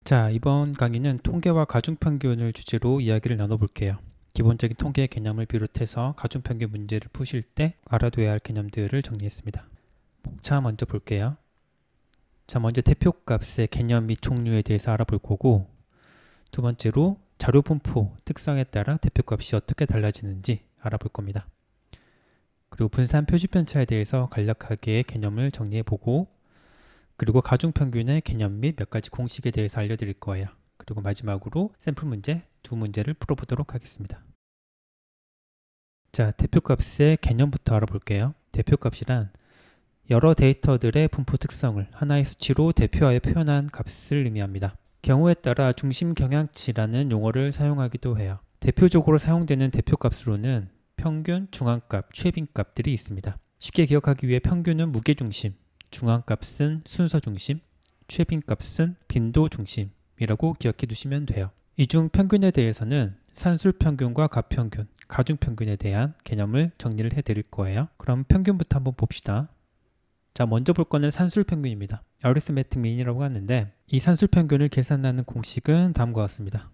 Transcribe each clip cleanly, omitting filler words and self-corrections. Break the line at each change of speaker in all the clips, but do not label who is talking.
자, 이번 강의는 통계와 가중평균을 주제로 이야기를 나눠볼게요. 기본적인 통계의 개념을 비롯해서 가중평균 문제를 푸실 때 알아둬야 할 개념들을 정리했습니다. 목차 먼저 볼게요. 자, 먼저 대표값의 개념 및 종류에 대해서 알아볼 거고, 두 번째로 자료 분포 특성에 따라 대표값이 어떻게 달라지는지 알아볼 겁니다. 그리고 분산 표준 편차에 대해서 간략하게 개념을 정리해보고, 그리고 가중평균의 개념 및 몇 가지 공식에 대해서 알려드릴 거예요. 그리고 마지막으로 샘플 문제 두 문제를 풀어보도록 하겠습니다. 자, 대표값의 개념부터 알아볼게요. 대표값이란 여러 데이터들의 분포 특성을 하나의 수치로 대표하여 표현한 값을 의미합니다. 경우에 따라 중심 경향치라는 용어를 사용하기도 해요. 대표적으로 사용되는 대표값으로는 평균, 중앙값, 최빈값들이 있습니다. 쉽게 기억하기 위해 평균은 무게중심, 중앙값은 순서중심, 최빈값은 빈도중심이라고 기억해 두시면 돼요. 이 중 평균에 대해서는 산술평균과 가평균, 가중평균에 대한 개념을 정리를 해 드릴 거예요. 그럼 평균부터 한번 봅시다. 자, 먼저 볼 거는 산술평균입니다. Arithmetic mean이라고 하는데 이 산술평균을 계산하는 공식은 다음과 같습니다.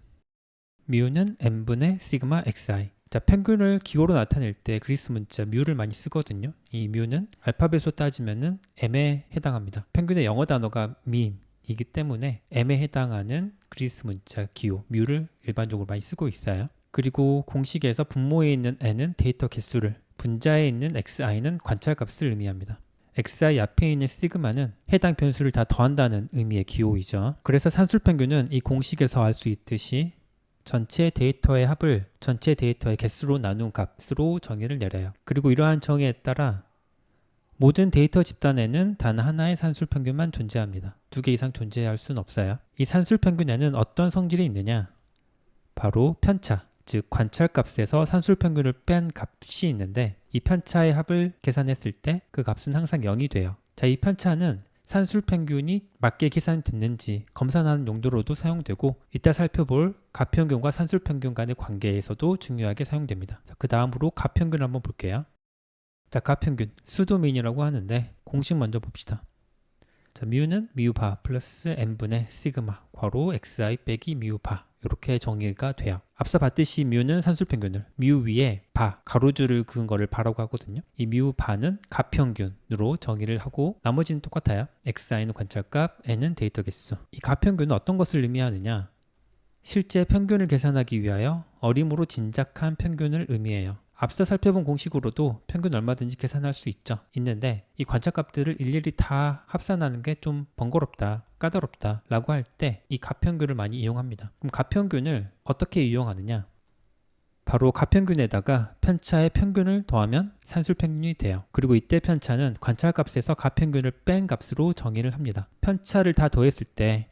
μ는 n분의 시그마 xi. 자, 평균을 기호로 나타낼 때 그리스 문자 뮤를 많이 쓰거든요. 이 뮤는 알파벳으로 따지면은 m에 해당합니다. 평균의 영어 단어가 mean이기 때문에 m에 해당하는 그리스 문자 기호 뮤를 일반적으로 많이 쓰고 있어요. 그리고 공식에서 분모에 있는 n은 데이터 개수를, 분자에 있는 xi는 관찰값을 의미합니다. xi 앞에 있는 시그마는 해당 변수를 다 더한다는 의미의 기호이죠. 그래서 산술평균은 이 공식에서 알 수 있듯이 전체 데이터의 합을 전체 데이터의 개수로 나눈 값으로 정의를 내려요. 그리고 이러한 정의에 따라 모든 데이터 집단에는 단 하나의 산술평균만 존재합니다. 두 개 이상 존재할 수는 없어요. 이 산술평균에는 어떤 성질이 있느냐? 바로 편차, 즉 관찰값에서 산술평균을 뺀 값이 있는데 이 편차의 합을 계산했을 때 그 값은 항상 0이 돼요. 자, 이 편차는 산술평균이 맞게 계산됐는지 검사하는 용도로도 사용되고 이따 살펴볼 가평균과 산술평균 간의 관계에서도 중요하게 사용됩니다. 그 다음으로 가평균을 한번 볼게요. 자, 가평균, 수도민이라고 하는데 공식 먼저 봅시다. 자, 뮤는 뮤바 플러스 n분의 시그마 괄호 xi 빼기 뮤바 이렇게 정의가 돼요. 앞서 봤듯이 뮤는 산술평균을 뮤 위에 바 가로줄을 그은 거를 바라고 하거든요. 이 뮤 바는 가평균으로 정의를 하고 나머지는 똑같아요. xi는 관찰값, n은 데이터 개수. 이 가평균은 어떤 것을 의미하느냐? 실제 평균을 계산하기 위하여 어림으로 진작한 평균을 의미해요. 앞서 살펴본 공식으로도 평균 얼마든지 계산할 수 있는데 이 관찰값들을 일일이 다 합산하는 게 좀 번거롭다, 까다롭다 라고 할 때 이 가평균을 많이 이용합니다. 그럼 가평균을 어떻게 이용하느냐? 바로 가평균에다가 편차의 평균을 더하면 산술평균이 돼요. 그리고 이때 편차는 관찰값에서 가평균을 뺀 값으로 정의를 합니다. 편차를 다 더했을 때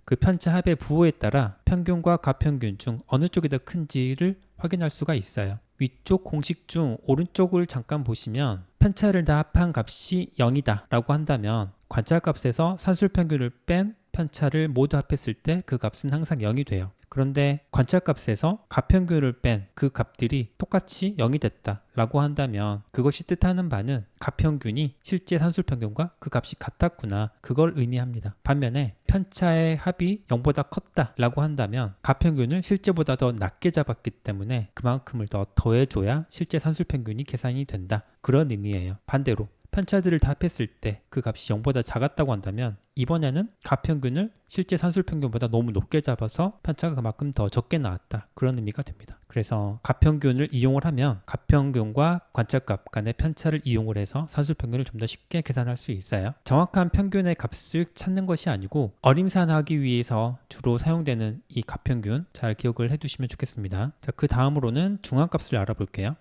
그 편차 합의 부호에 따라 평균과 가평균 중 어느 쪽이 더 큰지를 확인할 수가 있어요. 위쪽 공식 중 오른쪽을 잠깐 보시면 편차를 다 합한 값이 0이다 라고 한다면 관찰값에서 산술평균을 뺀 편차를 모두 합했을 때 그 값은 항상 0이 돼요. 그런데 관찰값에서 가평균을 뺀 그 값들이 똑같이 0이 됐다 라고 한다면 그것이 뜻하는 바는 가평균이 실제 산술평균과 그 값이 같았구나 그걸 의미합니다. 반면에 편차의 합이 0보다 컸다 라고 한다면 가평균을 실제보다 더 낮게 잡았기 때문에 그만큼을 더 더해줘야 실제 산술평균이 계산이 된다 그런 의미예요. 반대로 편차들을 다 합했을 때 그 값이 0보다 작았다고 한다면 이번에는 가평균을 실제 산술평균보다 너무 높게 잡아서 편차가 그만큼 더 적게 나왔다 그런 의미가 됩니다. 그래서 가평균을 이용을 하면 가평균과 관찰값 간의 편차를 이용을 해서 산술평균을 좀 더 쉽게 계산할 수 있어요. 정확한 평균의 값을 찾는 것이 아니고 어림산하기 위해서 주로 사용되는 이 가평균 잘 기억을 해두시면 좋겠습니다. 자, 그 다음으로는 중앙값을 알아볼게요.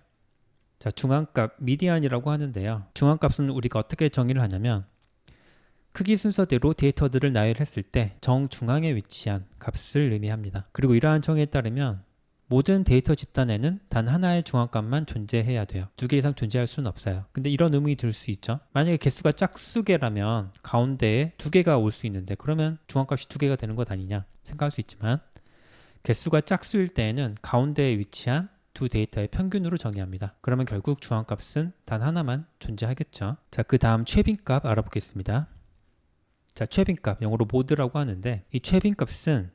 자, 중앙값 미디안이라고 하는데요. 중앙값은 우리가 어떻게 정의를 하냐면 크기 순서대로 데이터들을 나열했을 때 정중앙에 위치한 값을 의미합니다. 그리고 이러한 정의에 따르면 모든 데이터 집단에는 단 하나의 중앙값만 존재해야 돼요. 두 개 이상 존재할 수는 없어요. 근데 이런 의문이 들 수 있죠. 만약에 개수가 짝수개라면 가운데에 두 개가 올 수 있는데 그러면 중앙값이 두 개가 되는 것 아니냐 생각할 수 있지만 개수가 짝수일 때에는 가운데에 위치한 두 데이터의 평균으로 정의합니다. 그러면 결국 중앙값은 단 하나만 존재하겠죠. 자, 그 다음 최빈값 알아보겠습니다. 자, 최빈값, 영어로 모드라고 하는데 이 최빈값은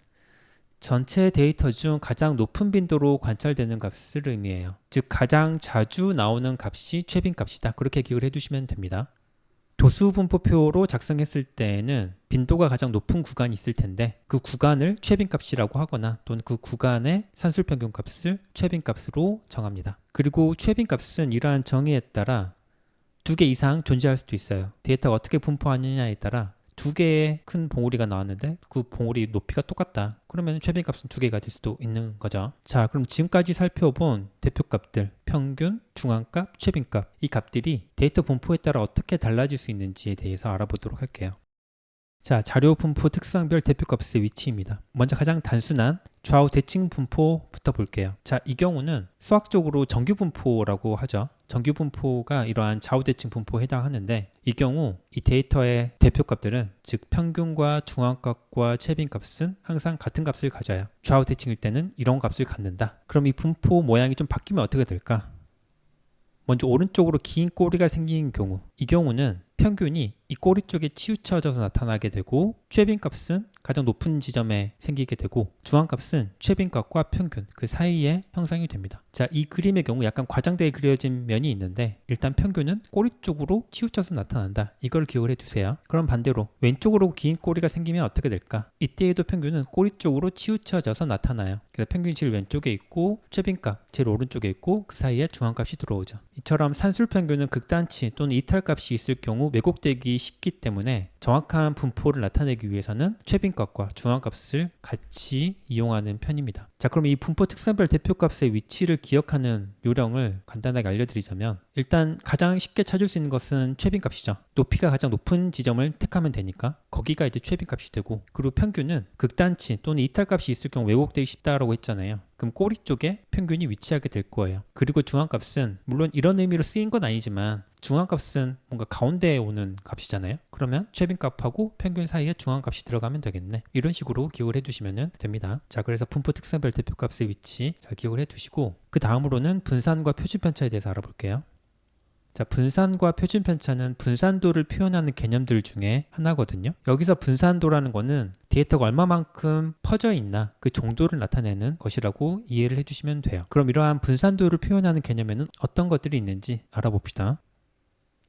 전체 데이터 중 가장 높은 빈도로 관찰되는 값을 의미해요. 즉 가장 자주 나오는 값이 최빈값이다. 그렇게 기억을 해두시면 됩니다. 도수 분포표로 작성했을 때에는 빈도가 가장 높은 구간이 있을 텐데 그 구간을 최빈값이라고 하거나 또는 그 구간의 산술평균값을 최빈값으로 정합니다. 그리고 최빈값은 이러한 정의에 따라 2개 이상 존재할 수도 있어요. 데이터가 어떻게 분포하느냐에 따라 2개의 큰 봉우리가 나왔는데 그 봉우리 높이가 똑같다. 그러면 최빈값은 2개가 될 수도 있는 거죠. 자, 그럼 지금까지 살펴본 대표값들, 평균, 중앙값, 최빈값, 이 값들이 데이터 분포에 따라 어떻게 달라질 수 있는지에 대해서 알아보도록 할게요. 자, 자료 분포 특성별 대표값의 위치입니다. 먼저 가장 단순한 좌우 대칭 분포부터 볼게요. 자, 이 경우는 수학적으로 정규 분포라고 하죠. 정규 분포가 이러한 좌우 대칭 분포에 해당하는데 이 경우 이 데이터의 대표값들은 즉 평균과 중앙값과 최빈값은 항상 같은 값을 가져요. 좌우 대칭일 때는 이런 값을 갖는다. 그럼 이 분포 모양이 좀 바뀌면 어떻게 될까? 먼저 오른쪽으로 긴 꼬리가 생긴 경우, 이 경우는 평균이 이 꼬리 쪽에 치우쳐져서 나타나게 되고 최빈값은 가장 높은 지점에 생기게 되고 중앙값은 최빈값과 평균 그 사이에 형성이 됩니다. 자, 이 그림의 경우 약간 과장되게 그려진 면이 있는데 일단 평균은 꼬리 쪽으로 치우쳐서 나타난다. 이걸 기억을 해두세요. 그럼 반대로 왼쪽으로 긴 꼬리가 생기면 어떻게 될까? 이때에도 평균은 꼬리 쪽으로 치우쳐져서 나타나요. 그래서 평균이 제일 왼쪽에 있고 최빈값 제일 오른쪽에 있고 그 사이에 중앙값이 들어오죠. 이처럼 산술평균은 극단치 또는 이탈값이 있을 경우 왜곡되기 쉽기 때문에 정확한 분포를 나타내기 위해서는 최빈값과 중앙값을 같이 이용하는 편입니다. 자, 그럼 이 분포 특성별 대표값의 위치를 기억하는 요령을 간단하게 알려드리자면 일단 가장 쉽게 찾을 수 있는 것은 최빈값이죠. 높이가 가장 높은 지점을 택하면 되니까 거기가 이제 최빈값이 되고 그리고 평균은 극단치 또는 이탈값이 있을 경우 왜곡되기 쉽다라고 했잖아요. 그럼 꼬리 쪽에 평균이 위치하게 될 거예요. 그리고 중앙값은 물론 이런 의미로 쓰인 건 아니지만 중앙값은 뭔가 가운데에 오는 값이잖아요. 그러면 최빈값하고 평균 사이에 중앙값이 들어가면 되겠네. 이런 식으로 기억을 해두시면 됩니다. 자, 그래서 분포 특성별 대표값의 위치 잘 기억을 해두시고 그 다음으로는 분산과 표준편차에 대해서 알아볼게요. 자, 분산과 표준편차는 분산도를 표현하는 개념들 중에 하나거든요. 여기서 분산도라는 거는 데이터가 얼마만큼 퍼져 있나 그 정도를 나타내는 것이라고 이해를 해주시면 돼요. 그럼 이러한 분산도를 표현하는 개념에는 어떤 것들이 있는지 알아봅시다.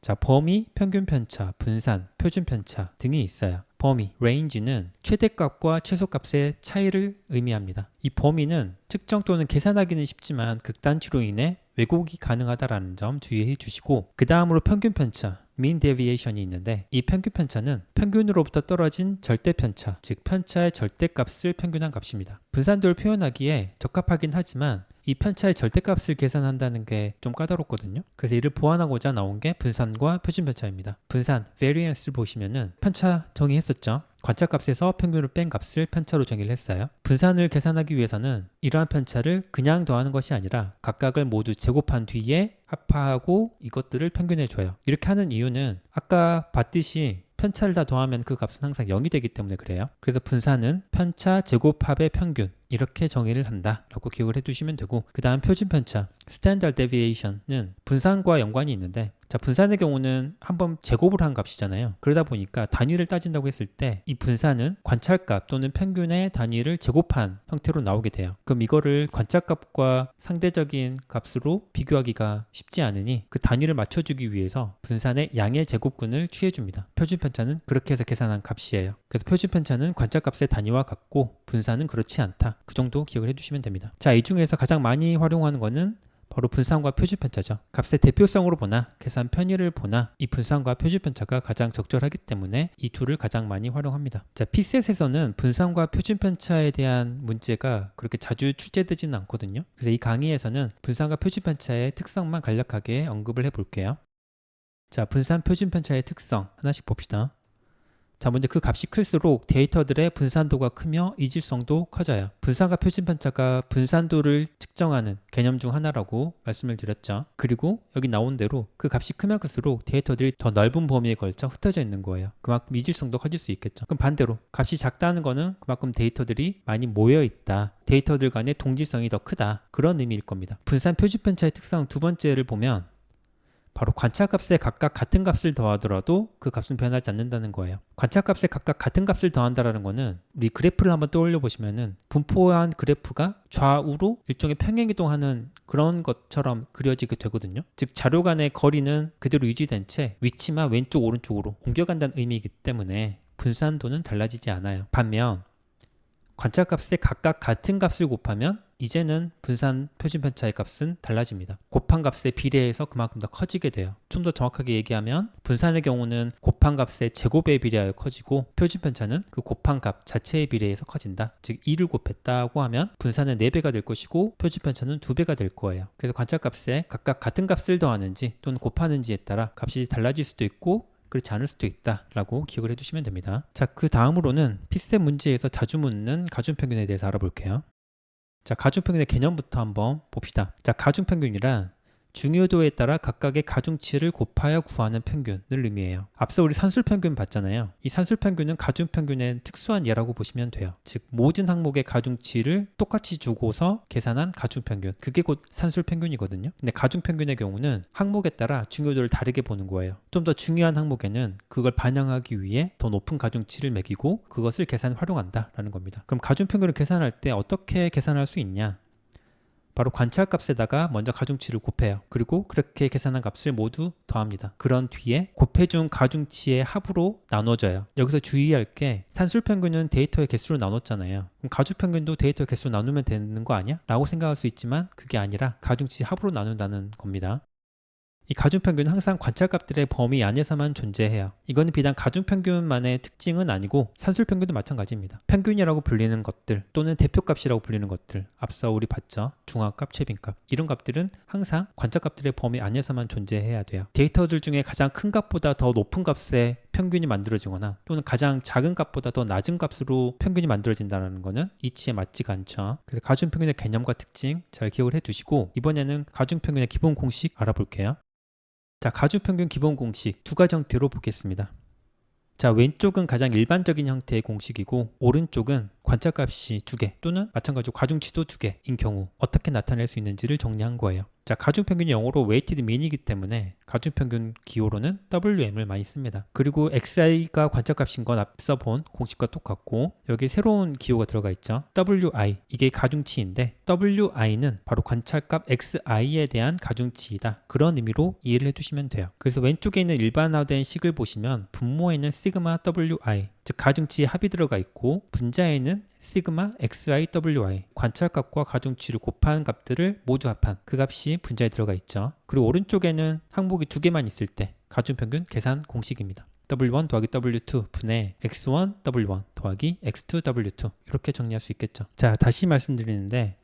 자, 범위, 평균편차, 분산, 표준편차 등이 있어요. 범위, range는 최대값과 최소값의 차이를 의미합니다. 이 범위는 측정 또는 계산하기는 쉽지만 극단치로 인해 왜곡이 가능하다는 점 주의해 주시고 그 다음으로 평균편차, mean deviation이 있는데 이 평균편차는 평균으로부터 떨어진 절대편차, 즉 편차의 절대값을 평균한 값입니다. 분산도를 표현하기에 적합하긴 하지만 이 편차의 절대값을 계산한다는 게 좀 까다롭거든요. 그래서 이를 보완하고자 나온 게 분산과 표준편차입니다. 분산, variance를 보시면은 편차 정의했었죠. 관찰값에서 평균을 뺀 값을 편차로 정의를 했어요. 분산을 계산하기 위해서는 이러한 편차를 그냥 더하는 것이 아니라 각각을 모두 제곱한 뒤에 합하고 이것들을 평균해 줘요. 이렇게 하는 이유는 아까 봤듯이 편차를 다 더하면 그 값은 항상 0이 되기 때문에 그래요. 그래서 분산은 편차 제곱합의 평균 이렇게 정의를 한다 라고 기억을 해두시면 되고 그 다음 표준편차 Standard Deviation은 분산과 연관이 있는데 자, 분산의 경우는 한번 제곱을 한 값이잖아요. 그러다 보니까 단위를 따진다고 했을 때 이 분산은 관찰값 또는 평균의 단위를 제곱한 형태로 나오게 돼요. 그럼 이거를 관찰값과 상대적인 값으로 비교하기가 쉽지 않으니 그 단위를 맞춰주기 위해서 분산의 양의 제곱근을 취해줍니다. 표준편차는 그렇게 해서 계산한 값이에요. 그래서 표준편차는 관찰값의 단위와 같고 분산은 그렇지 않다. 그 정도 기억을 해두시면 됩니다. 자, 이 중에서 가장 많이 활용하는 거는 바로 분산과 표준편차죠. 값의 대표성으로 보나 계산 편의를 보나 이 분산과 표준편차가 가장 적절하기 때문에 이 둘을 가장 많이 활용합니다. 자, PSET에서는 분산과 표준편차에 대한 문제가 그렇게 자주 출제되지는 않거든요. 그래서 이 강의에서는 분산과 표준편차의 특성만 간략하게 언급을 해볼게요. 자, 분산 표준편차의 특성 하나씩 봅시다. 자, 먼저 그 값이 클수록 데이터들의 분산도가 크며 이질성도 커져요. 분산과 표준편차가 분산도를 측정하는 개념 중 하나라고 말씀을 드렸죠. 그리고 여기 나온 대로 그 값이 크면 클수록 데이터들이 더 넓은 범위에 걸쳐 흩어져 있는 거예요. 그만큼 이질성도 커질 수 있겠죠. 그럼 반대로 값이 작다는 거는 그만큼 데이터들이 많이 모여 있다. 데이터들 간의 동질성이 더 크다. 그런 의미일 겁니다. 분산 표준편차의 특성 두 번째를 보면 바로 관찰값에 각각 같은 값을 더하더라도 그 값은 변하지 않는다는 거예요. 관찰값에 각각 같은 값을 더한다라는 거는 우리 그래프를 한번 떠올려 보시면은 분포한 그래프가 좌우로 일종의 평행이동하는 그런 것처럼 그려지게 되거든요. 즉 자료 간의 거리는 그대로 유지된 채 위치만 왼쪽 오른쪽으로 옮겨간다는 의미이기 때문에 분산도는 달라지지 않아요. 반면 관찰값에 각각 같은 값을 곱하면 이제는 분산 표준편차의 값은 달라집니다. 곱한 값에 비례해서 그만큼 더 커지게 돼요. 좀 더 정확하게 얘기하면 분산의 경우는 곱한 값의 제곱에 비례하여 커지고 표준편차는 그 곱한 값 자체에 비례해서 커진다. 즉 2를 곱했다고 하면 분산은 4배가 될 것이고 표준편차는 2배가 될 거예요. 그래서 관찰값에 각각 같은 값을 더하는지 또는 곱하는지에 따라 값이 달라질 수도 있고 그렇지 않을 수도 있다라고 기억을 해두시면 됩니다. 자, 그 다음으로는 피셋 문제에서 자주 묻는 가중평균에 대해서 알아볼게요. 자, 가중평균의 개념부터 한번 봅시다. 자, 가중평균이란 중요도에 따라 각각의 가중치를 곱하여 구하는 평균을 의미해요. 앞서 우리 산술평균 봤잖아요. 이 산술평균은 가중평균의 특수한 예라고 보시면 돼요. 즉 모든 항목의 가중치를 똑같이 주고서 계산한 가중평균, 그게 곧 산술평균이거든요. 근데 가중평균의 경우는 항목에 따라 중요도를 다르게 보는 거예요. 좀 더 중요한 항목에는 그걸 반영하기 위해 더 높은 가중치를 매기고 그것을 계산에 활용한다라는 겁니다. 그럼 가중평균을 계산할 때 어떻게 계산할 수 있냐? 바로 관찰값에다가 먼저 가중치를 곱해요. 그리고 그렇게 계산한 값을 모두 더합니다. 그런 뒤에 곱해준 가중치의 합으로 나눠져요. 여기서 주의할 게 산술평균은 데이터의 개수로 나눴잖아요. 그럼 가중평균도 데이터의 개수로 나누면 되는 거 아니야? 라고 생각할 수 있지만 그게 아니라 가중치 합으로 나눈다는 겁니다. 이 가중평균은 항상 관찰값들의 범위 안에서만 존재해요. 이거는 비단 가중평균만의 특징은 아니고 산술평균도 마찬가지입니다. 평균이라고 불리는 것들 또는 대표값이라고 불리는 것들, 앞서 우리 봤죠? 중앙값, 최빈값, 이런 값들은 항상 관찰값들의 범위 안에서만 존재해야 돼요. 데이터들 중에 가장 큰 값보다 더 높은 값의 평균이 만들어지거나 또는 가장 작은 값보다 더 낮은 값으로 평균이 만들어진다는 것은 이치에 맞지가 않죠. 그래서 가중평균의 개념과 특징 잘 기억을 해두시고 이번에는 가중평균의 기본 공식 알아볼게요. 자, 가중평균 기본 공식 두 가지 형태로 보겠습니다. 자, 왼쪽은 가장 일반적인 형태의 공식이고 오른쪽은 관찰값이 2개 또는 마찬가지로 가중치도 2개인 경우 어떻게 나타낼 수 있는지를 정리한 거예요. 자, 가중평균이 영어로 weighted mean이기 때문에 가중평균 기호로는 WM을 많이 씁니다. 그리고 XI가 관찰값인 건 앞서 본 공식과 똑같고 여기 새로운 기호가 들어가 있죠. WI, 이게 가중치인데 WI는 바로 관찰값 XI에 대한 가중치이다. 그런 의미로 이해를 해두시면 돼요. 그래서 왼쪽에 있는 일반화된 식을 보시면 분모에는 시그마 WI, 즉 가중치의 합이 들어가 있고 분자에는 시그마 XIWI, 관찰값과 가중치를 곱한 값들을 모두 합한 그 값이 분자에 들어가 있죠. 그리고 오른쪽에는 항목이 2개만 있을 때 가중평균 계산 공식입니다. W1 더하기 W2 분의 X1 W1 더하기 X2 W2 이렇게 정리할 수 있겠죠. 자, 다시 말씀드리는데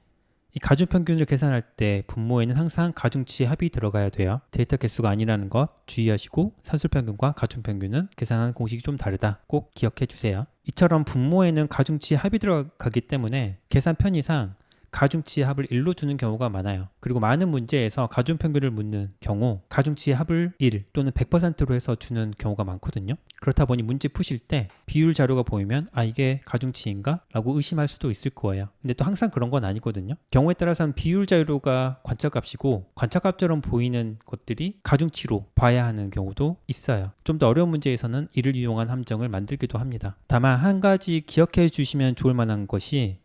이 가중평균을 계산할 때 분모에는 항상 가중치의 합이 들어가야 돼요. 데이터 개수가 아니라는 것 주의하시고 산술평균과 가중평균은 계산하는 공식이 좀 다르다. 꼭 기억해 주세요. 이처럼 분모에는 가중치의 합이 들어가기 때문에 계산 편의상 가중치의 합을 1로 두는 경우가 많아요. 그리고 많은 문제에서 가중평균을 묻는 경우 가중치의 합을 1 또는 100%로 해서 주는 경우가 많거든요. 그렇다 보니 문제 푸실 때 비율 자료가 보이면 아, 이게 가중치인가? 라고 의심할 수도 있을 거예요. 근데 또 항상 그런 건 아니거든요. 경우에 따라서는 비율 자료가 관찰값이고 관찰값처럼 보이는 것들이 가중치로 봐야 하는 경우도 있어요. 좀 더 어려운 문제에서는 이를 이용한 함정을 만들기도 합니다. 다만 한 가지 기억해 주시면 좋을 만한 것이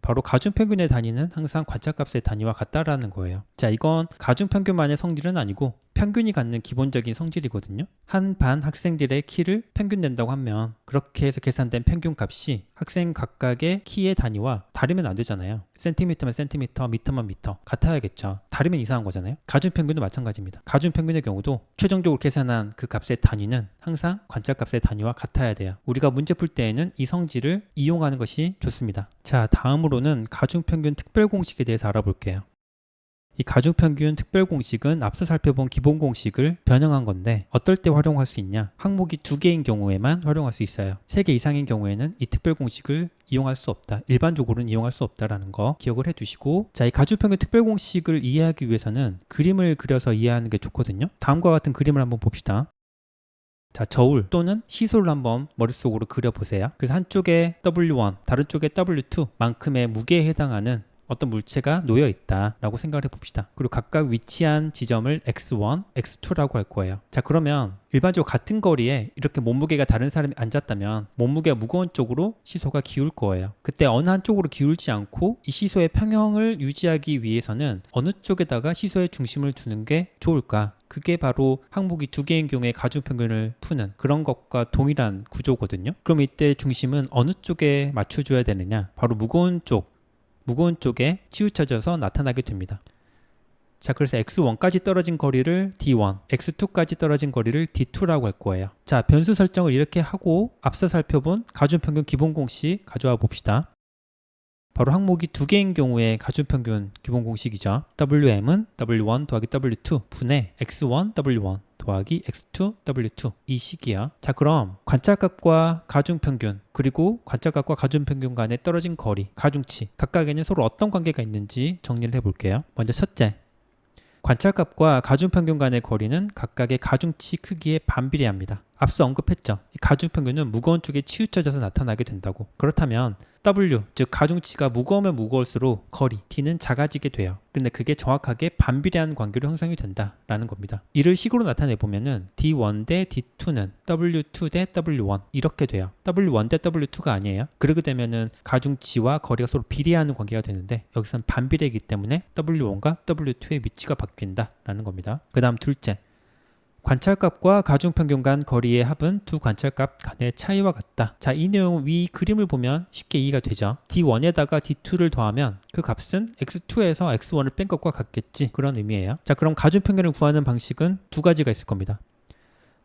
바로 가중평균의 단위는 항상 관찰값의 단위와 같다라는 거예요. 자, 이건 가중평균만의 성질은 아니고 평균이 갖는 기본적인 성질이거든요. 한 반 학생들의 키를 평균 낸다고 하면 그렇게 해서 계산된 평균값이 학생 각각의 키의 단위와 다르면 안 되잖아요. 센티미터면 센티미터, 미터면 미터 같아야겠죠. 다르면 이상한 거잖아요. 가중평균도 마찬가지입니다. 가중평균의 경우도 최종적으로 계산한 그 값의 단위는 항상 관찰값의 단위와 같아야 돼요. 우리가 문제 풀 때에는 이 성질을 이용하는 것이 좋습니다. 자, 다음으로는 가중평균 특별공식에 대해서 알아볼게요. 이 가중평균 특별공식은 앞서 살펴본 기본공식을 변형한 건데 어떨 때 활용할 수 있냐? 항목이 2개인 경우에만 활용할 수 있어요. 3개 이상인 경우에는 이 특별공식을 이용할 수 없다. 일반적으로는 이용할 수 없다라는 거 기억을 해두시고, 자, 이 가중평균 특별공식을 이해하기 위해서는 그림을 그려서 이해하는 게 좋거든요. 다음과 같은 그림을 한번 봅시다. 자, 저울 또는 시소를 한번 머릿속으로 그려보세요. 그래서 한쪽에 W1, 다른 쪽에 W2 만큼의 무게에 해당하는 어떤 물체가 놓여 있다라고 생각을 해봅시다. 그리고 각각 위치한 지점을 x1, x2라고 할 거예요. 자, 그러면 일반적으로 같은 거리에 이렇게 몸무게가 다른 사람이 앉았다면 몸무게가 무거운 쪽으로 시소가 기울 거예요. 그때 어느 한쪽으로 기울지 않고 이 시소의 평형을 유지하기 위해서는 어느 쪽에다가 시소의 중심을 두는 게 좋을까? 그게 바로 항목이 두 개인 경우에 가중평균을 푸는 그런 것과 동일한 구조거든요. 그럼 이때 중심은 어느 쪽에 맞춰줘야 되느냐? 바로 무거운 쪽에 치우쳐져서 나타나게 됩니다. 자, 그래서 x1까지 떨어진 거리를 d1, x2까지 떨어진 거리를 d2라고 할 거예요. 자, 변수 설정을 이렇게 하고 앞서 살펴본 가중평균 기본 공식 가져와 봅시다. 바로 항목이 두 개인 경우에 가중평균 기본 공식이죠. Wm은 W1 더하기 W2 분의 X1 W1 더하기 X2 W2 이 식이야. 자, 그럼 관찰값과 가중평균 그리고 관찰값과 가중평균 간에 떨어진 거리, 가중치 각각에는 서로 어떤 관계가 있는지 정리를 해볼게요. 먼저 첫째, 관찰값과 가중평균 간의 거리는 각각의 가중치 크기에 반비례합니다. 앞서 언급했죠. 이 가중평균은 무거운 쪽에 치우쳐져서 나타나게 된다고. 그렇다면 W, 즉 가중치가 무거우면 무거울수록 거리, D는 작아지게 돼요. 그런데 그게 정확하게 반비례한 관계로 형성이 된다라는 겁니다. 이를 식으로 나타내보면은 D1 대 D2는 W2 대 W1 이렇게 돼요. W1 대 W2가 아니에요. 그렇게 되면은 가중치와 거리가 서로 비례하는 관계가 되는데 여기서는 반비례이기 때문에 W1과 W2의 위치가 바뀐다라는 겁니다. 그 다음 둘째, 관찰값과 가중평균 간 거리의 합은 두 관찰값 간의 차이와 같다. 자, 이 내용 위 그림을 보면 쉽게 이해가 되죠. D1에다가 D2를 더하면 그 값은 X2에서 X1을 뺀 것과 같겠지. 그런 의미예요. 자, 그럼 가중평균을 구하는 방식은 두 가지가 있을 겁니다.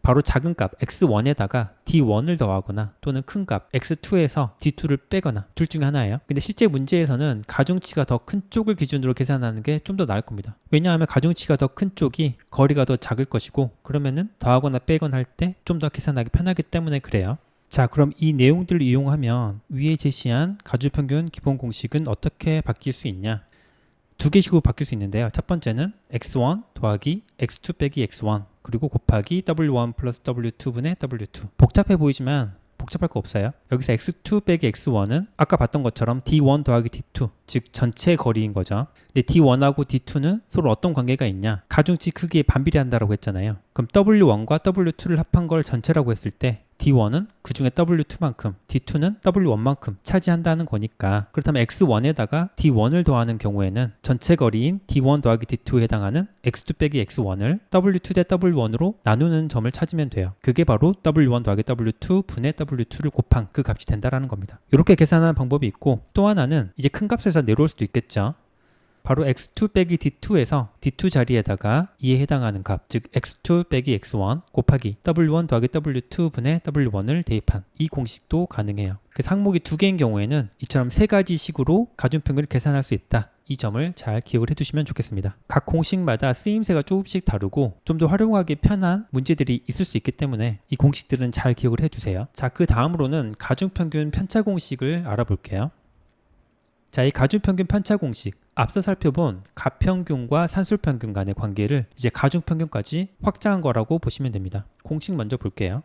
바로 작은 값 x1에다가 d1을 더하거나 또는 큰 값 x2에서 d2를 빼거나 둘 중에 하나예요. 근데 실제 문제에서는 가중치가 더 큰 쪽을 기준으로 계산하는 게 좀 더 나을 겁니다. 왜냐하면 가중치가 더 큰 쪽이 거리가 더 작을 것이고 그러면은 더하거나 빼거나 할 때 좀 더 계산하기 편하기 때문에 그래요. 자, 그럼 이 내용들을 이용하면 위에 제시한 가중평균 기본 공식은 어떻게 바뀔 수 있냐? 두 개식으로 바뀔 수 있는데요. 첫 번째는 x1 더하기 x2 빼기 x1 그리고 곱하기 w1 플러스 w2분의 w2. 복잡해 보이지만 복잡할 거 없어요. 여기서 x2 빼기 x1은 아까 봤던 것처럼 d1 더하기 d2, 즉 전체 거리인 거죠. 근데 d1하고 d2는 서로 어떤 관계가 있냐? 가중치 크기에 반비례한다라고 했잖아요. 그럼 w1과 w2를 합한 걸 전체라고 했을 때 D1은 그 중에 W2만큼, D2는 W1만큼 차지한다는 거니까 그렇다면 X1에다가 D1을 더하는 경우에는 전체 거리인 D1 더하기 D2에 해당하는 X2 빼기 X1을 W2 대 W1으로 나누는 점을 찾으면 돼요. 그게 바로 W1 더하기 W2 분의 W2를 곱한 그 값이 된다라는 겁니다. 이렇게 계산하는 방법이 있고 또 하나는 이제 큰 값에서 내려올 수도 있겠죠. 바로 x2 빼기 d2에서 d2 자리에다가 이에 해당하는 값, 즉 x2 빼기 x1 곱하기 w1 더하기 w2 분의 w1을 대입한 이 공식도 가능해요. 그래서 항목이 두 개인 경우에는 이처럼 세 가지 식으로 가중평균을 계산할 수 있다. 이 점을 잘 기억을 해두시면 좋겠습니다. 각 공식마다 쓰임새가 조금씩 다르고 좀 더 활용하기 편한 문제들이 있을 수 있기 때문에 이 공식들은 잘 기억을 해두세요. 자, 그 다음으로는 가중평균 편차 공식을 알아볼게요. 자, 이 가중평균 편차 공식, 앞서 살펴본 가평균과 산술평균 간의 관계를 이제 가중평균까지 확장한 거라고 보시면 됩니다. 공식 먼저 볼게요.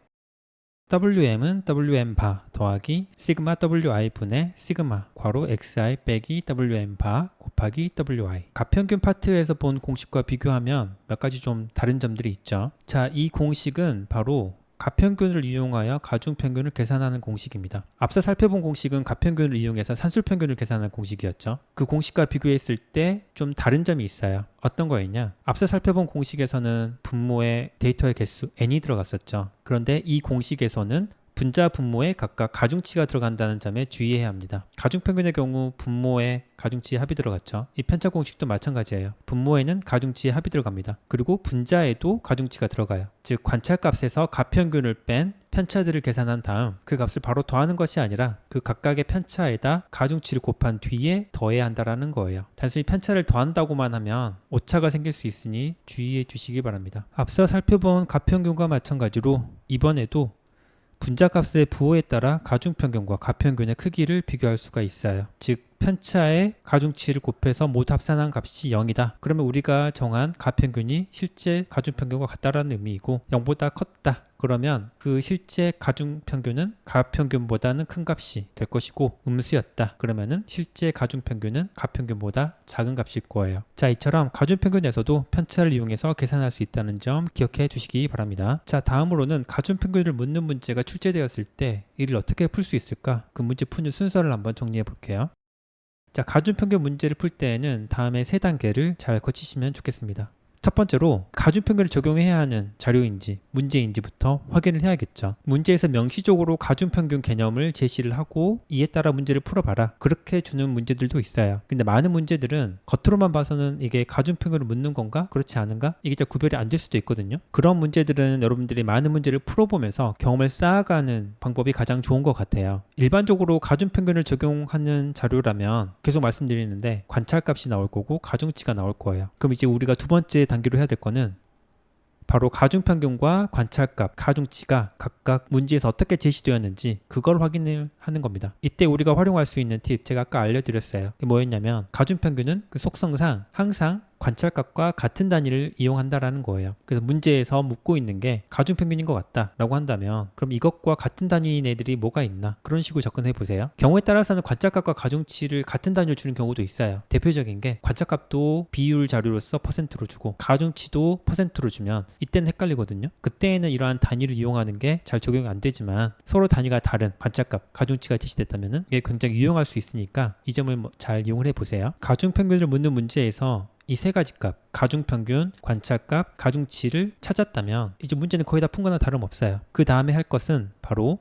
Wm은 Wm바 더하기 시그마 Wi 분의 시그마 괄호 xi 빼기 Wm바 곱하기 Wi. 가평균 파트에서 본 공식과 비교하면 몇 가지 좀 다른 점들이 있죠. 자, 이 공식은 바로 가평균을 이용하여 가중평균을 계산하는 공식입니다. 앞서 살펴본 공식은 가평균을 이용해서 산술평균을 계산하는 공식이었죠. 그 공식과 비교했을 때 좀 다른 점이 있어요. 어떤 거였냐? 앞서 살펴본 공식에서는 분모의 데이터의 개수 n이 들어갔었죠. 그런데 이 공식에서는 분자 분모에 각각 가중치가 들어간다는 점에 주의해야 합니다. 가중평균의 경우 분모에 가중치의 합이 들어갔죠. 이 편차 공식도 마찬가지예요. 분모에는 가중치의 합이 들어갑니다. 그리고 분자에도 가중치가 들어가요. 즉 관찰값에서 가평균을 뺀 편차들을 계산한 다음 그 값을 바로 더하는 것이 아니라 그 각각의 편차에다 가중치를 곱한 뒤에 더해야 한다는 거예요. 단순히 편차를 더한다고만 하면 오차가 생길 수 있으니 주의해 주시기 바랍니다. 앞서 살펴본 가평균과 마찬가지로 이번에도 분자값의 부호에 따라 가중평균과 가평균의 크기를 비교할 수가 있어요. 즉 편차의 가중치를 곱해서 모두 합산한 값이 0이다. 그러면 우리가 정한 가평균이 실제 가중평균과 같다라는 의미이고 0보다 컸다. 그러면 그 실제 가중평균은 가평균보다는 큰 값이 될 것이고 음수였다. 그러면은 실제 가중평균은 가평균보다 작은 값일 거예요. 자, 이처럼 가중평균에서도 편차를 이용해서 계산할 수 있다는 점 기억해 두시기 바랍니다. 자, 다음으로는 가중평균을 묻는 문제가 출제되었을 때 이를 어떻게 풀 수 있을까? 그 문제 푸는 순서를 한번 정리해 볼게요. 자, 가중평균 문제를 풀 때에는 다음에 세 단계를 잘 거치시면 좋겠습니다. 첫 번째로 가중평균을 적용해야 하는 자료인지 문제인지부터 확인을 해야겠죠. 문제에서 명시적으로 가중평균 개념을 제시를 하고 이에 따라 문제를 풀어봐라, 그렇게 주는 문제들도 있어요. 근데 많은 문제들은 겉으로만 봐서는 이게 가중평균을 묻는 건가 그렇지 않은가 이게 잘 구별이 안 될 수도 있거든요. 그런 문제들은 여러분들이 많은 문제를 풀어보면서 경험을 쌓아가는 방법이 가장 좋은 것 같아요. 일반적으로 가중평균을 적용하는 자료라면 계속 말씀드리는데 관찰값이 나올 거고 가중치가 나올 거예요. 그럼 이제 우리가 두 번째 단계로 해야 될 거는 바로 가중평균과 관찰값, 가중치가 각각 문제에서 어떻게 제시되었는지 그걸 확인을 하는 겁니다. 이때 우리가 활용할 수 있는 팁 제가 아까 알려드렸어요. 뭐였냐면 가중평균은 그 속성상 항상 관찰값과 같은 단위를 이용한다라는 거예요. 그래서 문제에서 묻고 있는 게 가중평균인 것 같다 라고 한다면 그럼 이것과 같은 단위인 애들이 뭐가 있나, 그런 식으로 접근해 보세요. 경우에 따라서는 관찰값과 가중치를 같은 단위로 주는 경우도 있어요. 대표적인 게 관찰값도 비율 자료로서 %로 주고 가중치도 %로 주면 이때는 헷갈리거든요. 그때에는 이러한 단위를 이용하는 게 잘 적용이 안 되지만 서로 단위가 다른 관찰값, 가중치가 제시됐다면 이게 굉장히 유용할 수 있으니까 이 점을 잘 이용을 해보세요. 가중평균을 묻는 문제에서 이 세 가지 값, 가중평균, 관찰값, 가중치를 찾았다면 이제 문제는 거의 다 푼 거나 다름없어요. 그 다음에 할 것은 바로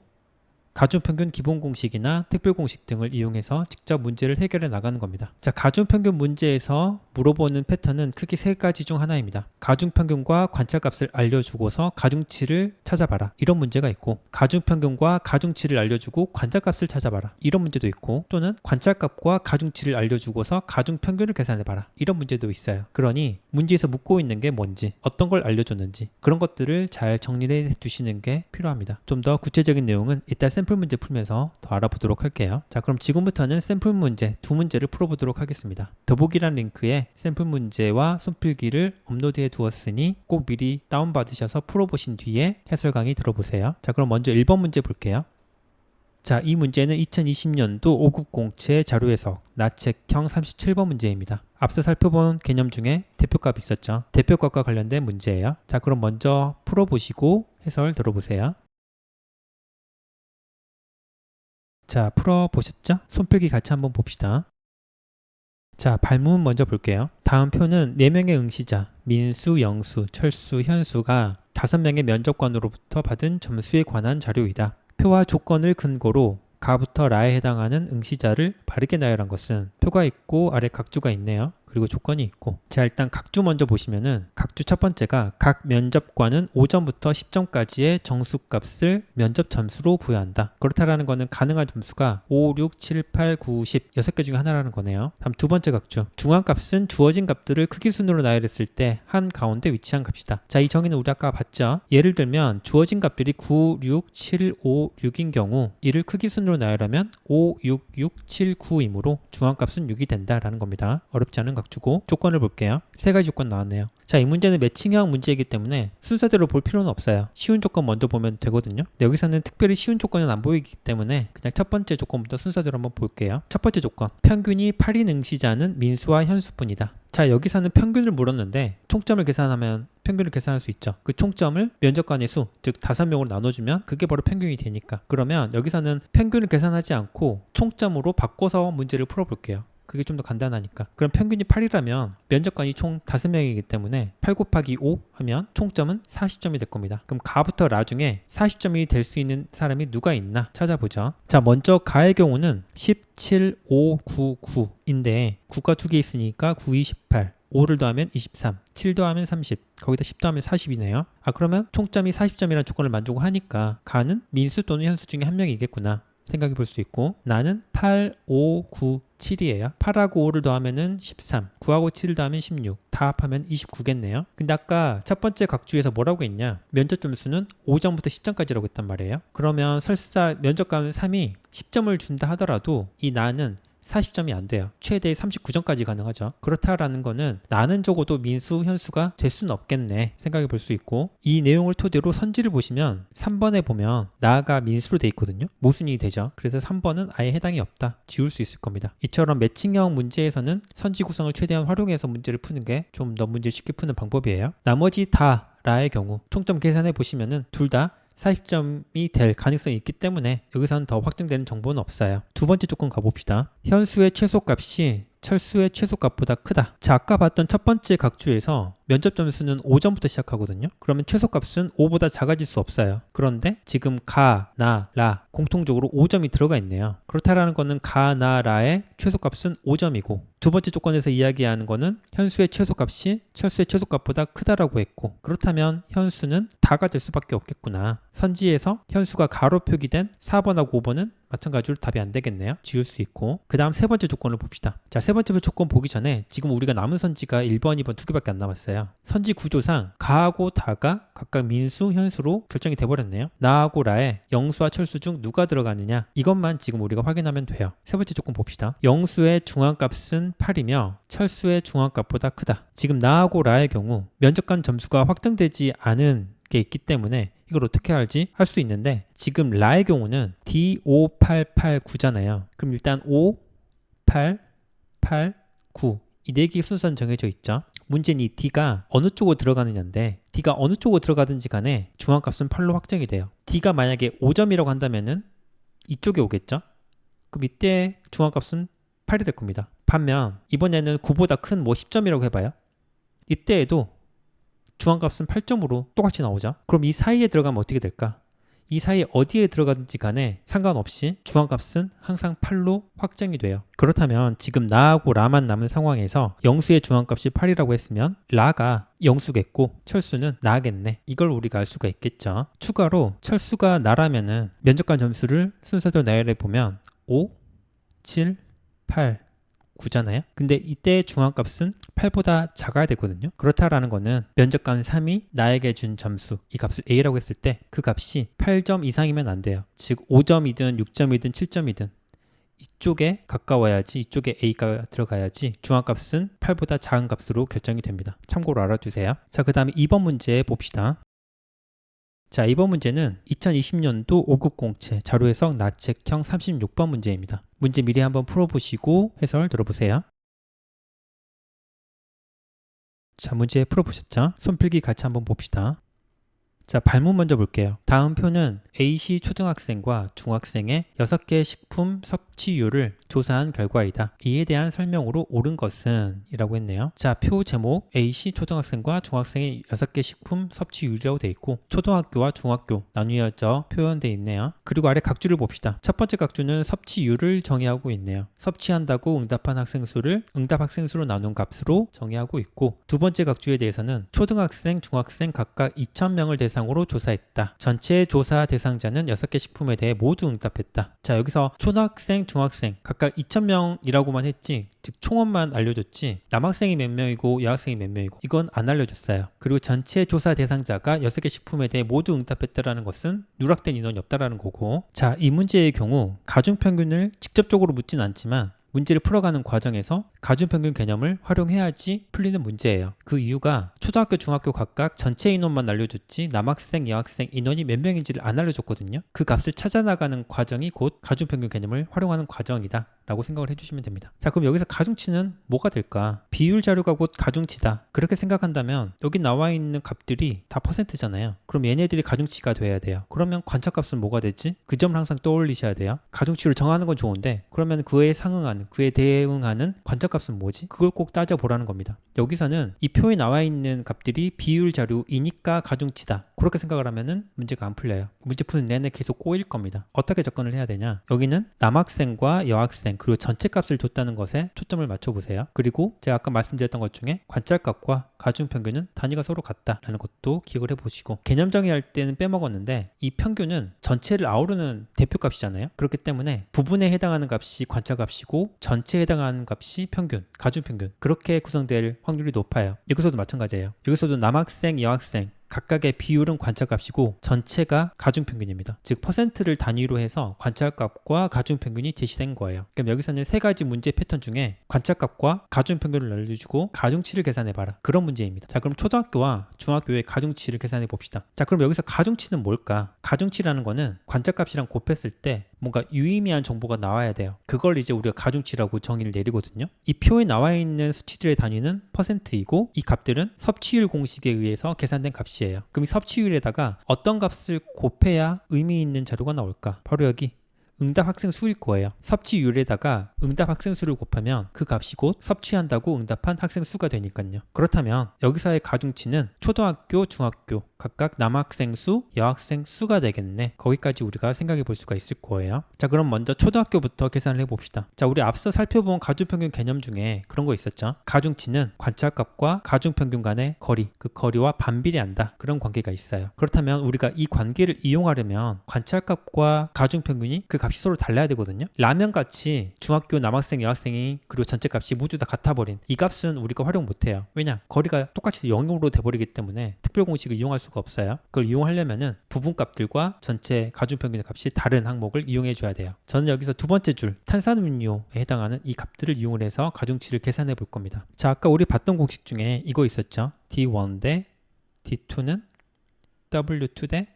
가중평균 기본공식이나 특별공식 등을 이용해서 직접 문제를 해결해 나가는 겁니다. 자, 가중평균 문제에서 물어보는 패턴은 크게 세 가지 중 하나입니다. 가중평균과 관찰값을 알려주고서 가중치를 찾아봐라, 이런 문제가 있고, 가중평균과 가중치를 알려주고 관찰값을 찾아봐라, 이런 문제도 있고, 또는 관찰값과 가중치를 알려주고서 가중평균을 계산해봐라, 이런 문제도 있어요. 그러니 문제에서 묻고 있는 게 뭔지, 어떤 걸 알려줬는지 그런 것들을 잘 정리해 두시는 게 필요합니다. 좀 더 구체적인 내용은 이따 샘플 문제 풀면서 더 알아보도록 할게요. 자, 그럼 지금부터는 샘플 문제 두 문제를 풀어보도록 하겠습니다. 더보기란 링크에 샘플 문제와 손필기를 업로드해 두었으니 꼭 미리 다운받으셔서 풀어보신 뒤에 해설 강의 들어보세요. 자, 그럼 먼저 1번 문제 볼게요. 자, 이 문제는 2020년도 5급 공채 자료 해석 나책형 37번 문제입니다. 앞서 살펴본 개념 중에 대표값이 있었죠. 대표값과 관련된 문제예요. 자, 그럼 먼저 풀어보시고 해설 들어보세요. 자, 풀어보셨죠? 손필기 같이 한번 봅시다. 자, 발문 먼저 볼게요. 다음 표는 4명의 응시자 민수, 영수, 철수, 현수가 5명의 면접관으로부터 받은 점수에 관한 자료이다. 표와 조건을 근거로 가부터 라에 해당하는 응시자를 바르게 나열한 것은 표가 있고 아래 각주가 있네요. 그리고 조건이 있고. 자, 일단 각주 먼저 보시면은 각주 첫 번째가 각 면접관은 5점부터 10점까지의 정수값을 면접 점수로 부여한다. 그렇다라는 거는 가능한 점수가 5, 6, 7, 8, 9, 10 6개 중에 하나라는 거네요. 다음 두 번째 각주. 중앙값은 주어진 값들을 크기 순으로 나열했을 때 한 가운데 위치한 값이다. 자, 이 정의는 우리 아까 봤죠. 예를 들면 주어진 값들이 9, 6, 7, 5, 6인 경우 이를 크기 순으로 나열하면 5, 6, 6, 7, 9이므로 중앙값은 6이 된다라는 겁니다. 어렵지 않은 각주고. 조건을 볼게요. 세 가지 조건 나왔네요. 자, 이 문제는 매칭형 문제이기 때문에 순서대로 볼 필요는 없어요. 쉬운 조건 먼저 보면 되거든요. 근데 여기서는 특별히 쉬운 조건은 안 보이기 때문에 그냥 첫 번째 조건부터 순서대로 한번 볼게요. 첫 번째 조건, 평균이 8인 응시자는 민수와 현수뿐이다. 자, 여기서는 평균을 물었는데 총점을 계산하면 평균을 계산할 수 있죠. 그 총점을 면접관의 수, 즉 5명으로 나눠주면 그게 바로 평균이 되니까. 그러면 여기서는 평균을 계산하지 않고 총점으로 바꿔서 문제를 풀어볼게요. 그게 좀 더 간단하니까. 그럼 평균이 8이라면 면접관이 총 5명이기 때문에 8 곱하기 5 하면 총점은 40점이 될 겁니다. 그럼 가부터 라 중에 40점이 될 수 있는 사람이 누가 있나 찾아보죠. 자, 먼저 가의 경우는 10, 7, 5, 9, 9인데 9가 2개 있으니까 9, 2, 18 5를 더하면 23, 7 더하면 30, 거기다 10 더하면 40이네요. 아, 그러면 총점이 40점이라는 조건을 만족하니까 가는 민수 또는 현수 중에 한 명이겠구나 생각해 볼 수 있고, 나는 8, 5, 9, 7이에요. 8하고 5를 더하면 13, 9하고 7을 더하면 16, 다 합하면 29겠네요. 근데 아까 첫 번째 각주에서 뭐라고 했냐? 면접 점수는 5점부터 10점까지라고 했단 말이에요. 그러면 설사 면접관 3이 10점을 준다 하더라도 이 나는 40점이 안 돼요. 최대 39점까지 가능하죠. 그렇다라는 거는 나는 적어도 민수, 현수가 될 수는 없겠네 생각해 볼 수 있고, 이 내용을 토대로 선지를 보시면 3번에 보면 나가 민수로 돼 있거든요. 모순이 되죠. 그래서 3번은 아예 해당이 없다. 지울 수 있을 겁니다. 이처럼 매칭형 문제에서는 선지 구성을 최대한 활용해서 문제를 푸는 게 좀 더 문제를 쉽게 푸는 방법이에요. 나머지 다 라의 경우 총점 계산해 보시면은 둘 다 40점이 될 가능성이 있기 때문에 여기서는 더 확정되는 정보는 없어요. 두 번째 조건 가봅시다. 현수의 최소값이 철수의 최소값보다 크다. 자, 아까 봤던 첫 번째 각주에서 면접 점수는 5점부터 시작하거든요. 그러면 최소값은 5보다 작아질 수 없어요. 그런데 지금 가, 나, 라 공통적으로 5점이 들어가 있네요. 그렇다라는 거는 가, 나, 라의 최소값은 5점이고, 두 번째 조건에서 이야기하는 거는 현수의 최소값이 철수의 최소값보다 크다라고 했고, 그렇다면 현수는 다가 될 수밖에 없겠구나. 선지에서 현수가 가로 표기된 4번하고 5번은 마찬가지로 답이 안 되겠네요. 지울 수 있고, 그 다음 세 번째 조건을 봅시다. 자, 세 번째 조건 보기 전에 지금 우리가 남은 선지가 1번, 2번 두 개밖에 안 남았어요. 선지 구조상 가하고 다가 각각 민수, 현수로 결정이 돼버렸네요. 나하고 라에 영수와 철수 중 누가 들어가느냐, 이것만 지금 우리가 확인하면 돼요. 세 번째 조건 봅시다. 영수의 중앙값은 8이며 철수의 중앙값보다 크다. 지금 나하고 라의 경우 면접관 점수가 확정되지 않은 게 있기 때문에 이걸 어떻게 알지? 할 수 있는데, 지금 라의 경우는 D5889잖아요. 그럼 일단 5, 8, 8, 9 이 4개의 순서는 정해져 있죠. 문제는 이 D가 어느 쪽으로 들어가느냐인데, D가 어느 쪽으로 들어가든지 간에 중앙값은 8로 확정이 돼요. D가 만약에 5점이라고 한다면은 이쪽에 오겠죠. 그럼 이때 중앙값은 8이 될 겁니다. 반면 이번에는 9보다 큰 뭐 10점이라고 해봐요. 이때에도 중앙값은 8점으로 똑같이 나오죠. 그럼 이 사이에 들어가면 어떻게 될까? 이 사이에 어디에 들어가든지 간에 상관없이 중앙값은 항상 8로 확정이 돼요. 그렇다면 지금 나하고 라만 남은 상황에서 영수의 중앙값이 8이라고 했으면 라가 영수겠고 철수는 나겠네. 이걸 우리가 알 수가 있겠죠. 추가로 철수가 나라면은 면접관 점수를 순서대로 나열해 보면 5, 7, 8, 9잖아요. 근데 이때 중앙값은 8보다 작아야 되거든요. 그렇다라는 거는 면접관 3이 나에게 준 점수, 이 값을 A라고 했을 때 그 값이 8점 이상이면 안 돼요. 즉 5점이든 6점이든 7점이든 이쪽에 가까워야지, 이쪽에 A가 들어가야지 중앙값은 8보다 작은 값으로 결정이 됩니다. 참고로 알아두세요. 자, 그 다음에 2번 문제 봅시다. 자, 이번 문제는 2020년도 5급 공채 자료 해석 나책형 36번 문제입니다. 문제 미리 한번 풀어보시고 해설 들어보세요. 자, 문제 풀어보셨죠? 손필기 같이 한번 봅시다. 자, 발문 먼저 볼게요. 다음 표는 A시 초등학생과 중학생의 6개 식품 섭취율을 조사한 결과이다. 이에 대한 설명으로 옳은 것은 이라고 했네요. 자, 표 제목 A시 초등학생과 중학생의 6개 식품 섭취율이라고 돼 있고 초등학교와 중학교 나뉘어져 표현되어 있네요. 그리고 아래 각주를 봅시다. 첫 번째 각주는 섭취율을 정의하고 있네요. 섭취한다고 응답한 학생 수를 응답 학생 수로 나눈 값으로 정의하고 있고, 두 번째 각주에 대해서는 초등학생, 중학생 각각 2,000명을 대상으로 조사했다. 전체 조사 대상자는 6개 식품에 대해 모두 응답했다. 자, 여기서 초등학생, 중학생 각각 2,000명이라고만 했지, 즉 총원만 알려줬지 남학생이 몇 명이고 여학생이 몇 명이고 이건 안 알려줬어요. 그리고 전체 조사 대상자가 6개 식품에 대해 모두 응답했다라는 것은 누락된 인원이 없다라는 거고, 자, 이 문제의 경우 가중평균을 직접적으로 묻진 않지만 문제를 풀어가는 과정에서 가중평균 개념을 활용해야지 풀리는 문제예요. 그 이유가 초등학교, 중학교 각각 전체 인원만 알려줬지 남학생, 여학생 인원이 몇 명인지를 안 알려줬거든요. 그 값을 찾아나가는 과정이 곧 가중평균 개념을 활용하는 과정이다 라고 생각을 해주시면 됩니다. 자, 그럼 여기서 가중치는 뭐가 될까? 비율 자료가 곧 가중치다. 그렇게 생각한다면 여기 나와 있는 값들이 다 퍼센트잖아요. 그럼 얘네들이 가중치가 돼야 돼요. 그러면 관찰값은 뭐가 되지? 그 점을 항상 떠올리셔야 돼요. 가중치를 정하는 건 좋은데 그러면 그에 상응하는, 그에 대응하는 관찰값은 뭐지? 그걸 꼭 따져보라는 겁니다. 여기서는 이 표에 나와 있는 값들이 비율 자료이니까 가중치다. 그렇게 생각을 하면은 문제가 안 풀려요. 문제 푸는 내내 계속 꼬일 겁니다. 어떻게 접근을 해야 되냐? 여기는 남학생과 여학생 그리고 전체 값을 줬다는 것에 초점을 맞춰보세요. 그리고 제가 아까 말씀드렸던 것 중에 관찰값과 가중평균은 단위가 서로 같다라는 것도 기억을 해보시고, 개념 정의할 때는 빼먹었는데 이 평균은 전체를 아우르는 대표값이잖아요. 그렇기 때문에 부분에 해당하는 값이 관찰값이고 전체에 해당하는 값이 평균, 가중평균, 그렇게 구성될 확률이 높아요. 여기서도 마찬가지예요. 여기서도 남학생, 여학생 각각의 비율은 관찰값이고 전체가 가중평균입니다. 즉 퍼센트를 단위로 해서 관찰값과 가중평균이 제시된 거예요. 그럼 여기서는 세 가지 문제 패턴 중에 관찰값과 가중평균을 알려주고 가중치를 계산해봐라, 그런 문제입니다. 자, 그럼 초등학교와 중학교의 가중치를 계산해 봅시다. 자, 그럼 여기서 가중치는 뭘까? 가중치라는 거는 관찰값이랑 곱했을 때 뭔가 유의미한 정보가 나와야 돼요. 그걸 이제 우리가 가중치라고 정의를 내리거든요. 이 표에 나와 있는 수치들의 단위는 퍼센트이고 이 값들은 섭취율 공식에 의해서 계산된 값이에요. 그럼 이 섭취율에다가 어떤 값을 곱해야 의미 있는 자료가 나올까? 바로 여기 응답 학생 수일 거예요. 섭취율에다가 응답 학생 수를 곱하면 그 값이 곧 섭취한다고 응답한 학생 수가 되니까요. 그렇다면 여기서의 가중치는 초등학교, 중학교 각각 남학생 수, 여학생 수가 되겠네. 거기까지 우리가 생각해 볼 수가 있을 거예요. 자, 그럼 먼저 초등학교부터 계산을 해봅시다. 자, 우리 앞서 살펴본 가중평균 개념 중에 그런 거 있었죠. 가중치는 관찰값과 가중평균 간의 거리, 그 거리와 반비례한다, 그런 관계가 있어요. 그렇다면 우리가 이 관계를 이용하려면 관찰값과 가중평균이 그 값이 서로 달라야 되거든요. 라면같이 중학교 남학생, 여학생이 그리고 전체 값이 모두 다 같아버린 이 값은 우리가 활용 못해요. 왜냐? 거리가 똑같이 0으로 돼버리기 때문에 특별 공식을 이용할 수가 없어요. 그걸 이용하려면은 부분값들과 전체 가중평균의 값이 다른 항목을 이용해 줘야 돼요. 저는 여기서 두 번째 줄 탄산음료에 해당하는 이 값들을 이용을 해서 가중치를 계산해 볼 겁니다. 자, 아까 우리 봤던 공식 중에 이거 있었죠. D1 대 D2는 W2 대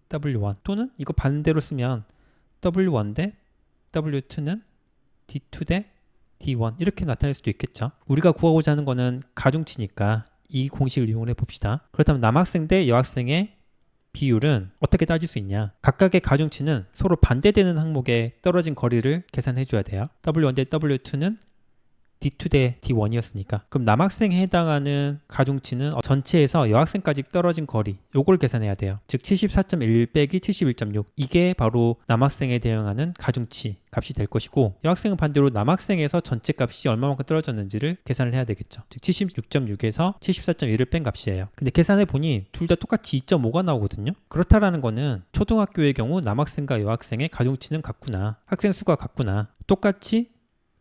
W1, 또는 이거 반대로 쓰면 W1 대 W2는 D2 대 D1 이렇게 나타낼 수도 있겠죠. 우리가 구하고자 하는 거는 가중치니까 이 공식을 이용을 해봅시다. 그렇다면 남학생 대 여학생의 비율은 어떻게 따질 수 있냐? 각각의 가중치는 서로 반대되는 항목에 떨어진 거리를 계산해 줘야 돼요. W1 대 W2는 D2 대 D1이었으니까 그럼 남학생에 해당하는 가중치는 전체에서 여학생까지 떨어진 거리, 요걸 계산해야 돼요. 즉 74.1 빼기 71.6, 이게 바로 남학생에 대응하는 가중치 값이 될 것이고, 여학생은 반대로 남학생에서 전체 값이 얼마만큼 떨어졌는지를 계산을 해야 되겠죠. 즉 76.6에서 74.1을 뺀 값이에요. 근데 계산해 보니 둘 다 똑같이 2.5가 나오거든요. 그렇다라는 거는 초등학교의 경우 남학생과 여학생의 가중치는 같구나, 학생 수가 같구나, 똑같이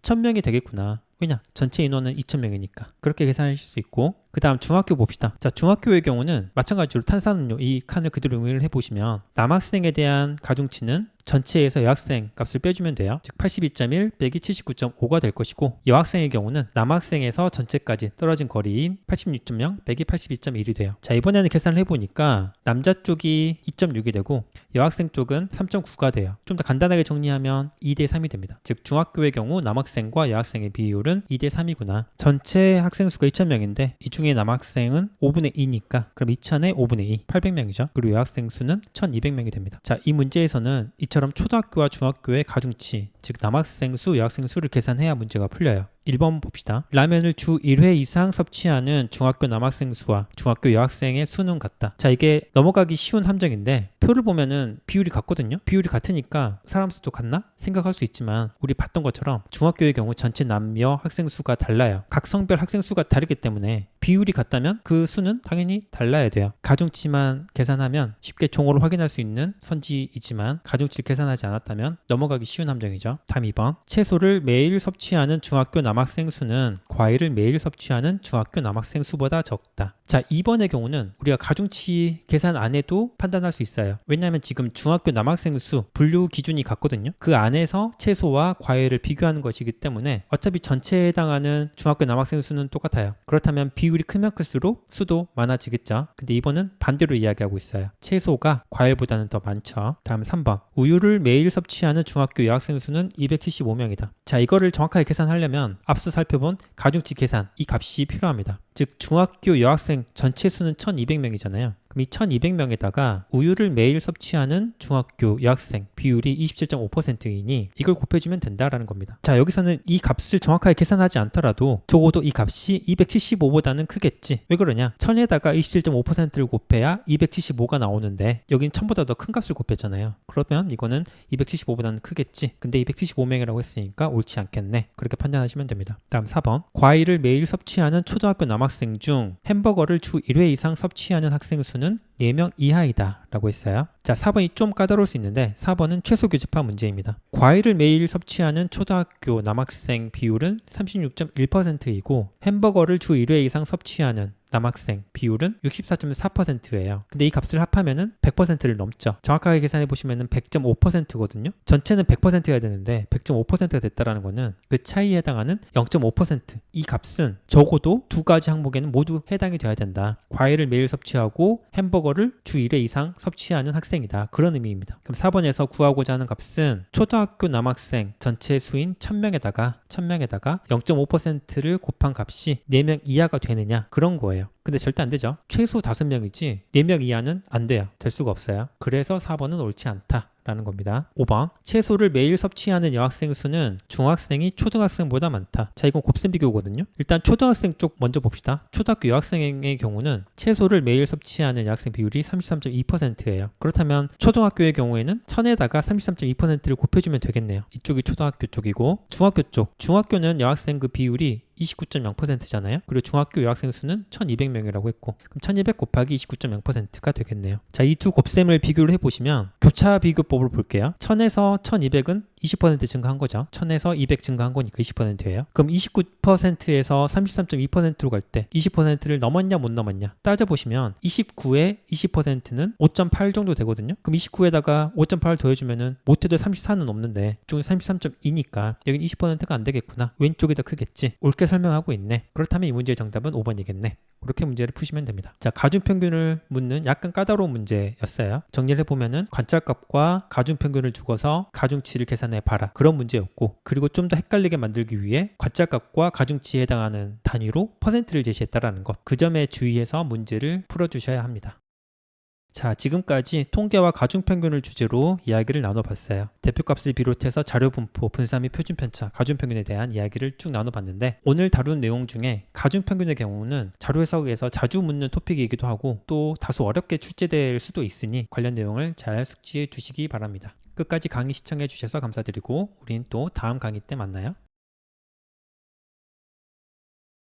1000명이 되겠구나. 왜냐? 전체 인원은 2000명이니까 그렇게 계산하실 수 있고, 그 다음 중학교 봅시다. 자, 중학교의 경우는 마찬가지로 탄산음료 이 칸을 그대로 응용을 해보시면 남학생에 대한 가중치는 전체에서 여학생 값을 빼주면 돼요. 즉 82.1 빼기 79.5가 될 것이고, 여학생의 경우는 남학생에서 전체까지 떨어진 거리인 86.0 빼기 82.1이 돼요. 자, 이번에는 계산을 해보니까 남자 쪽이 2.6이 되고 여학생 쪽은 3.9가 돼요. 좀 더 간단하게 정리하면 2대 3이 됩니다. 즉 중학교의 경우 남학생과 여학생의 비율은 2대 3이구나. 전체 학생 수가 2000명인데 이 중에 남학생은 5분의 2니까 그럼 2000의 5분의 2, 800명이죠. 그리고 여학생 수는 1200명이 됩니다. 자, 이 문제에서는 이처럼 초등학교와 중학교의 가중치, 즉 남학생 수, 여학생 수를 계산해야 문제가 풀려요. 1번 봅시다. 라면을 주 1회 이상 섭취하는 중학교 남학생 수와 중학교 여학생의 수는 같다. 자, 이게 넘어가기 쉬운 함정인데 표를 보면은 비율이 같거든요. 비율이 같으니까 사람 수도 같나? 생각할 수 있지만 우리 봤던 것처럼 중학교의 경우 전체 남녀 학생 수가 달라요. 각 성별 학생 수가 다르기 때문에 비율이 같다면 그 수는 당연히 달라야 돼요. 가중치만 계산하면 쉽게 종으로 확인할 수 있는 선지이지만 가중치를 계산하지 않았다면 넘어가기 쉬운 함정이죠. 다음 2번. 채소를 매일 섭취하는 중학교 남학생 수는 과일을 매일 섭취하는 중학교 남학생 수보다 적다. 자, 2번의 경우는 우리가 가중치 계산 안 해도 판단할 수 있어요. 왜냐하면 지금 중학교 남학생 수 분류 기준이 같거든요. 그 안에서 채소와 과일을 비교하는 것이기 때문에 어차피 전체에 해당하는 중학교 남학생 수는 똑같아요. 그렇다면 비율이 크면 클수록 수도 많아지겠죠. 근데 2번은 반대로 이야기하고 있어요. 채소가 과일보다는 더 많죠. 다음 3번. 우유를 매일 섭취하는 중학교 여학생 수는 275명이다. 자, 이거를 정확하게 계산하려면 앞서 살펴본 가중치 계산, 이 값이 필요합니다. 즉 중학교 여학생 전체 수는 1200명이잖아요. 그럼 이 1200명에다가 우유를 매일 섭취하는 중학교 여학생 비율이 27.5%이니 이걸 곱해주면 된다라는 겁니다. 자, 여기서는 이 값을 정확하게 계산하지 않더라도 적어도 이 값이 275보다는 크겠지. 왜 그러냐? 1000에다가 27.5%를 곱해야 275가 나오는데 여긴 1000보다 더 큰 값을 곱했잖아요. 그러면 이거는 275보다는 크겠지. 근데 275명이라고 했으니까 옳지 않겠네. 그렇게 판단하시면 됩니다. 다음 4번. 과일을 매일 섭취하는 초등학교 남학생 중 햄버거를 주 1회 이상 섭취하는 학생 수는 4명 이하이다 라고 했어요. 자, 4번이 좀 까다로울 수 있는데 4번은 최소 교집합 문제입니다. 과일을 매일 섭취하는 초등학교 남학생 비율은 36.1%이고 햄버거를 주 1회 이상 섭취하는 남학생 비율은 64.4%예요. 근데 이 값을 합하면은 100%를 넘죠. 정확하게 계산해 보시면은 100.5%거든요. 전체는 100%여야 되는데 100.5%가 됐다라는 거는 그 차이에 해당하는 0.5%. 이 값은 적어도 두 가지 항목에는 모두 해당이 돼야 된다. 과일을 매일 섭취하고 햄버거를 주 1회 이상 섭취하는 학생이다. 그런 의미입니다. 그럼 4번에서 구하고자 하는 값은 초등학교 남학생 전체 수인 1000명에다가 0.5%를 곱한 값이 4명 이하가 되느냐 그런 거예요. 근데 절대 안 되죠. 최소 5명이지 4명 이하는 안 돼요. 될 수가 없어요. 그래서 4번은 옳지 않다. 라는 겁니다. 5번 채소를 매일 섭취하는 여학생 수는 중학생이 초등학생보다 많다. 자, 이건 곱셈 비교거든요. 일단 초등학생 쪽 먼저 봅시다. 초등학교 여학생의 경우는 채소를 매일 섭취하는 여학생 비율이 33.2%예요. 그렇다면 초등학교의 경우에는 1000에다가 33.2%를 곱해주면 되겠네요. 이쪽이 초등학교 쪽이고 중학교 쪽. 중학교는 여학생 그 비율이 29.0%잖아요. 그리고 중학교 여학생 수는 1200명이라고 했고 그럼 1200 곱하기 29.0%가 되겠네요. 자, 이 두 곱셈을 비교를 해보시면 교차 비교법을 볼게요. 1000에서 1200은 20% 증가한 거죠. 1000에서 200 증가한 거니까 20%예요. 그럼 29%에서 33.2%로 갈 때 20%를 넘었냐 못 넘었냐 따져보시면 29에 20%는 5.8 정도 되거든요. 그럼 29에다가 5.8을 더해주면은 못해도 34는 없는데 이쪽은 33.2니까 여긴 20%가 안 되겠구나. 왼쪽이 더 크겠지. 옳게 설명하고 있네. 그렇다면 이 문제의 정답은 5번이겠네. 그렇게 문제를 푸시면 됩니다. 자, 가중평균을 묻는 약간 까다로운 문제였어요. 정리를 해보면은 관찰값과 가중평균을 주고서 가중치를 계산해 봐라. 그런 문제였고 그리고 좀 더 헷갈리게 만들기 위해 관찰값과 가중치에 해당하는 단위로 퍼센트를 제시했다라는 것. 그 점에 주의해서 문제를 풀어주셔야 합니다. 자, 지금까지 통계와 가중평균을 주제로 이야기를 나눠봤어요. 대표값을 비롯해서 자료분포, 분사 및 표준편차, 가중평균에 대한 이야기를 쭉 나눠봤는데 오늘 다룬 내용 중에 가중평균의 경우는 자료 해석에서 자주 묻는 토픽이기도 하고 또 다소 어렵게 출제될 수도 있으니 관련 내용을 잘 숙지해 두시기 바랍니다. 끝까지 강의 시청해 주셔서 감사드리고 우린 또 다음 강의 때 만나요.